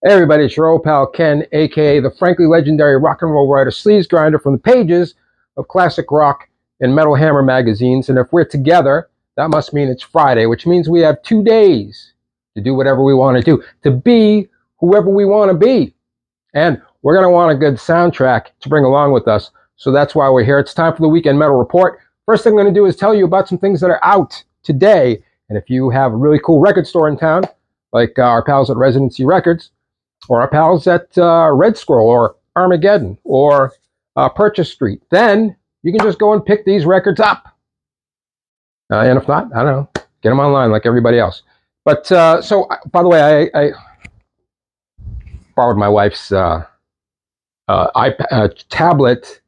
Hey everybody, it's your old pal Ken, aka the frankly legendary rock and roll writer sleeves grinder from the pages of classic rock and Metal Hammer magazines. And if we're together, that must mean it's Friday, which means we have 2 days to do whatever we want to do, to be whoever we want to be. And we're going to want a good soundtrack to bring along with us. So that's why we're here. It's time for the Weekend Metal Report. First thing I'm going to do is tell you about some things that are out today. And if you have a really cool record store in town, like our pals at Residency Records, or our pals at Red Scroll or Armageddon or Purchase Street, then you can just go and pick these records up. And if not, I don't know, get them online like everybody else. But so, by the way, I borrowed my wife's iPad, tablet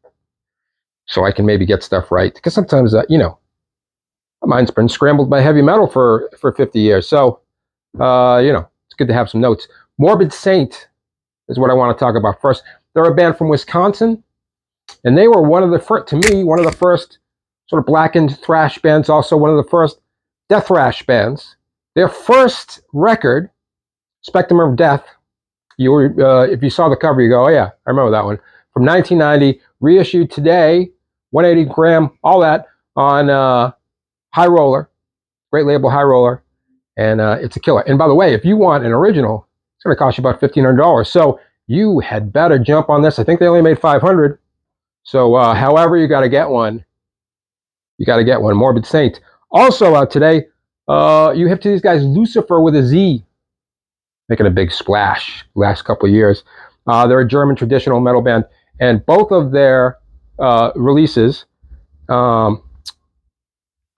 so I can maybe get stuff right. Because sometimes, mine's been scrambled by heavy metal for 50 years. So, it's good to have some notes. Morbid Saint is what I want to talk about first. They're a band from Wisconsin, and they were one of the first, to me, one of the first sort of blackened thrash bands, also one of the first death thrash bands. Their first record, Spectrum of Death, if you saw the cover, you go, oh yeah, I remember that one, from 1990, reissued today, 180 gram, all that, on High Roller, great label High Roller, and it's a killer. And by the way, if you want an original, it's going to cost you about $1,500. So you had better jump on this. I think they only made 500. So however you got to get one, you got to get one. Morbid Saint. Also out today, you have to these guys, Lucifer with a Z, making a big splash last couple of years. They're a German traditional metal band, and both of their releases, Iron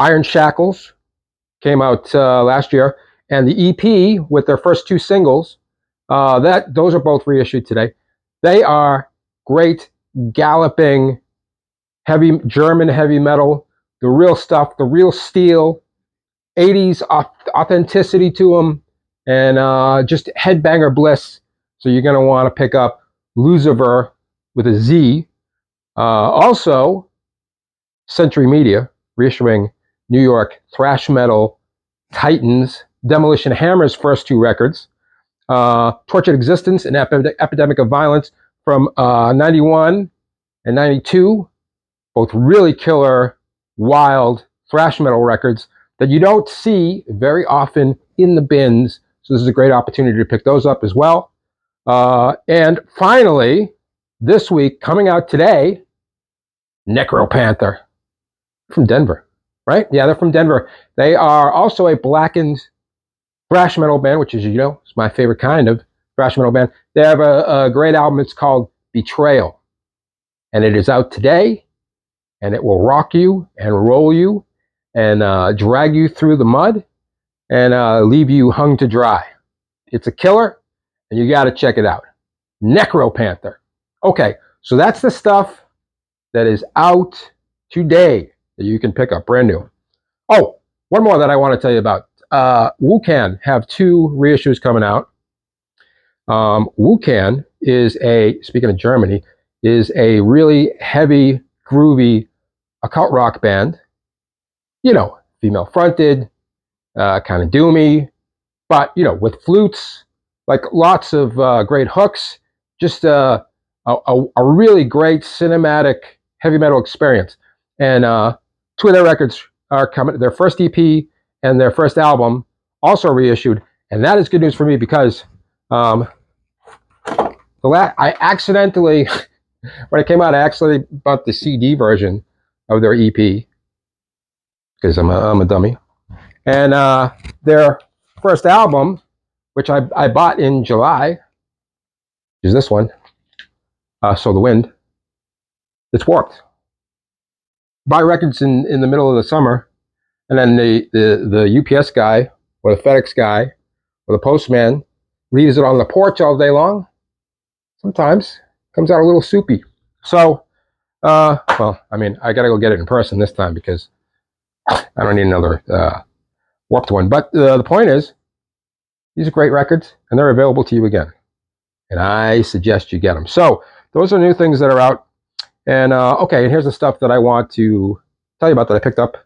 Shackles, came out last year, and the EP with their first 2 singles, those are both reissued today. They are great, galloping, German heavy metal, the real stuff, the real steel, 80s authenticity to them, and just headbanger bliss. So you're going to want to pick up Lucifer with a Z. Also, Century Media reissuing New York thrash metal titans, Demolition Hammer's first 2 records, Tortured Existence and Epidemic of Violence from 91 and 92, both really killer, wild thrash metal records that you don't see very often in the bins. So this is a great opportunity to pick those up as well. And finally, this week, coming out today, Necropanther from Denver, right? Yeah, they're from Denver. They are also a blackened thrash metal band, which is, it's my favorite kind of thrash metal band. They have a great album. It's called Betrayal, and it is out today, and it will rock you and roll you and drag you through the mud and leave you hung to dry. It's a killer, and you got to check it out. Necropanther. Okay, so that's the stuff that is out today that you can pick up brand new. Oh, one more that I want to tell you about. Wukan have 2 reissues coming out. Wukan is speaking of Germany, is a really heavy, groovy occult rock band. Female fronted, kind of doomy, but, with flutes, like lots of great hooks, just a really great cinematic heavy metal experience. And 2 of their records are coming, their first EP and their first album also reissued, and that is good news for me because I accidentally, when it came out, I actually bought the CD version of their EP because I'm a dummy, and their first album, which I bought in July, is this one, So the Wind. It's warped. Buy records in the middle of the summer, and then the UPS guy or the FedEx guy or the postman leaves it on the porch all day long. Sometimes comes out a little soupy. So, I got to go get it in person this time because I don't need another warped one. But the point is, these are great records, and they're available to you again. And I suggest you get them. So those are new things that are out. And okay, and here's the stuff that I want to tell you about that I picked up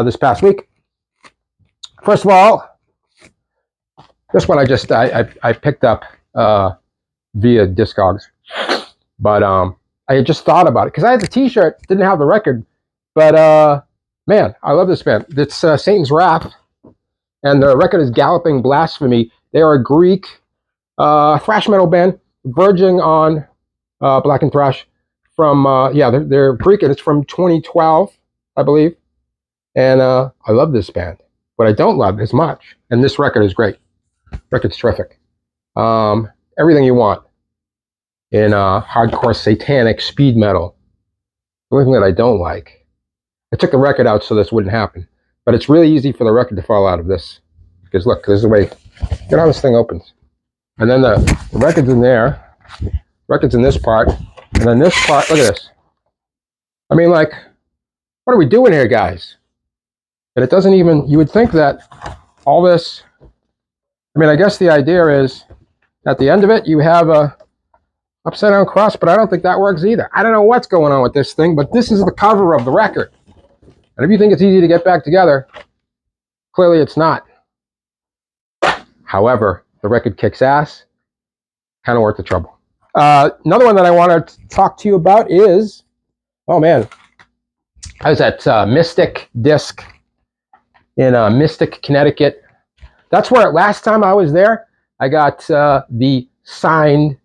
this past week. First of all, this one I picked up via Discogs. But I had just thought about it because I had the T-shirt, didn't have the record. But man, I love this band. It's Satan's Wrath, and the record is Galloping Blasphemy. They are a Greek thrash metal band, verging on Black and Thrash. From they're Greek, and it's from 2012, I believe. And I love this band, but I don't love as much. And this record is great. Record's terrific. Everything you want in hardcore satanic speed metal. The only thing that I don't like, I took the record out so this wouldn't happen, but it's really easy for the record to fall out of this. Because look, this is the way, look at how this thing opens. And then the record's in there, record's in this part, and then this part, look at this. I mean, like, what are we doing here, guys? And it doesn't even, you would think that all this, I mean, I guess the idea is, at the end of it, you have a upside down cross, but I don't think that works either. I don't know what's going on with this thing, but this is the cover of the record. And if you think it's easy to get back together, clearly it's not. However, the record kicks ass, kind of worth the trouble. Another one that I want to talk to you about is, oh man, I was at Mystic Disc in Mystic, Connecticut. That's where last time I was there, I got the signed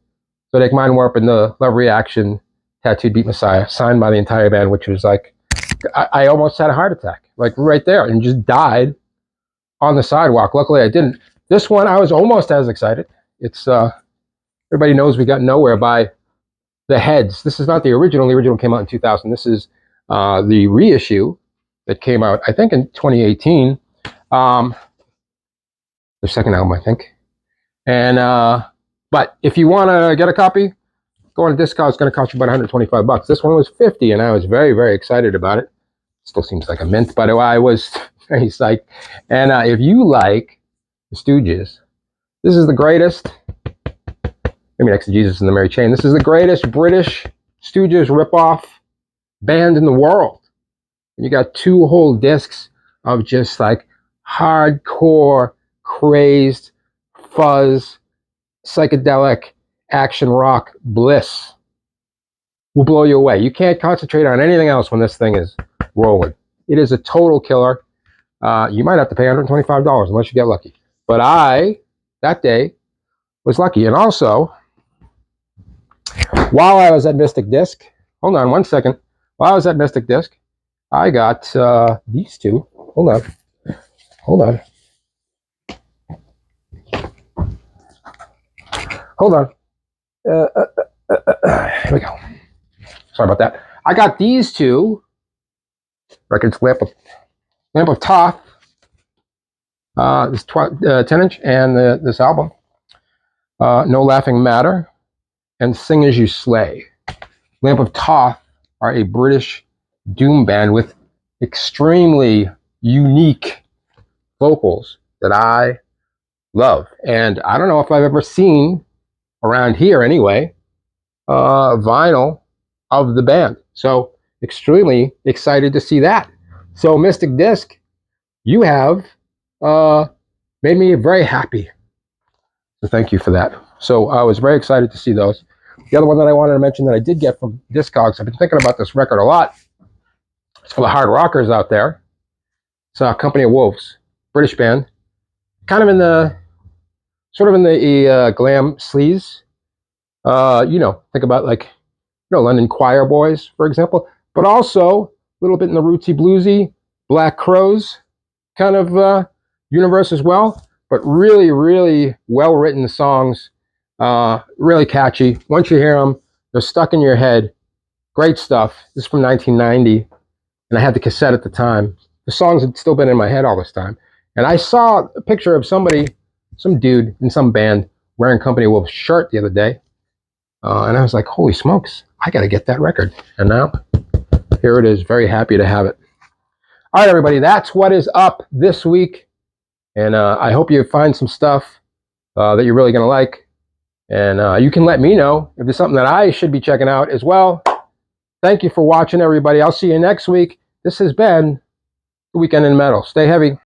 Zodiac Mind Warp and the Love Reaction Tattooed Beat Messiah, signed by the entire band, which was like, I almost had a heart attack, like right there, and just died on the sidewalk. Luckily, I didn't. This one, I was almost as excited. It's, everybody knows We Got Nowhere by The Heads. This is not the original. The original came out in 2000. This is the reissue that came out, I think, in 2018. Their second album, I think. And, but if you want to get a copy, go on Discog. It's going to cost you about $125. This one was $50, and I was very, very excited about it. Still seems like a mint, but I was very psyched. And if you like the Stooges, this is the greatest, maybe next to Jesus and the Mary Chain, this is the greatest British Stooges ripoff band in the world. And you got 2 whole discs of just like hardcore, crazed, fuzz, psychedelic, action rock bliss. Will blow you away. You can't concentrate on anything else when this thing is rolling. It is a total killer. You might have to pay $125 unless you get lucky. But I, that day, was lucky. And also, while I was at Mystic Disc, hold on one second. While I was at Mystic Disc, I got these two. Hold on. Hold on. Hold on. Here we go. Sorry about that. I got these two records, Lamp of Thoth, this 10-inch, and this album, No Laughing Matter, and Sing As You Slay. Lamp of Thoth are a British doom band with extremely unique vocals that I love. And I don't know if I've ever seen, around here anyway, vinyl of the band. So extremely excited to see that. So Mystic Disc, you have made me very happy. So thank you for that. So I was very excited to see those. The other one that I wanted to mention that I did get from Discogs, I've been thinking about this record a lot. It's for the hard rockers out there. It's Company of Wolves, British band. Kind of in the, sort of in the glam sleaze. You know, think about like, you know, London Choir Boys, for example. But also a little bit in the rootsy bluesy, Black Crowes kind of universe as well. But really, really well-written songs. Really catchy. Once you hear them, they're stuck in your head. Great stuff. This is from 1990, and I had the cassette at the time. The songs had still been in my head all this time. And I saw a picture of somebody, some dude in some band wearing Company of Wolves shirt the other day. And I was like, holy smokes, I got to get that record. And now, here it is. Very happy to have it. All right, everybody, that's what is up this week. And I hope you find some stuff that you're really going to like. And you can let me know if there's something that I should be checking out as well. Thank you for watching, everybody. I'll see you next week. This has been The Weekend in Metal. Stay heavy.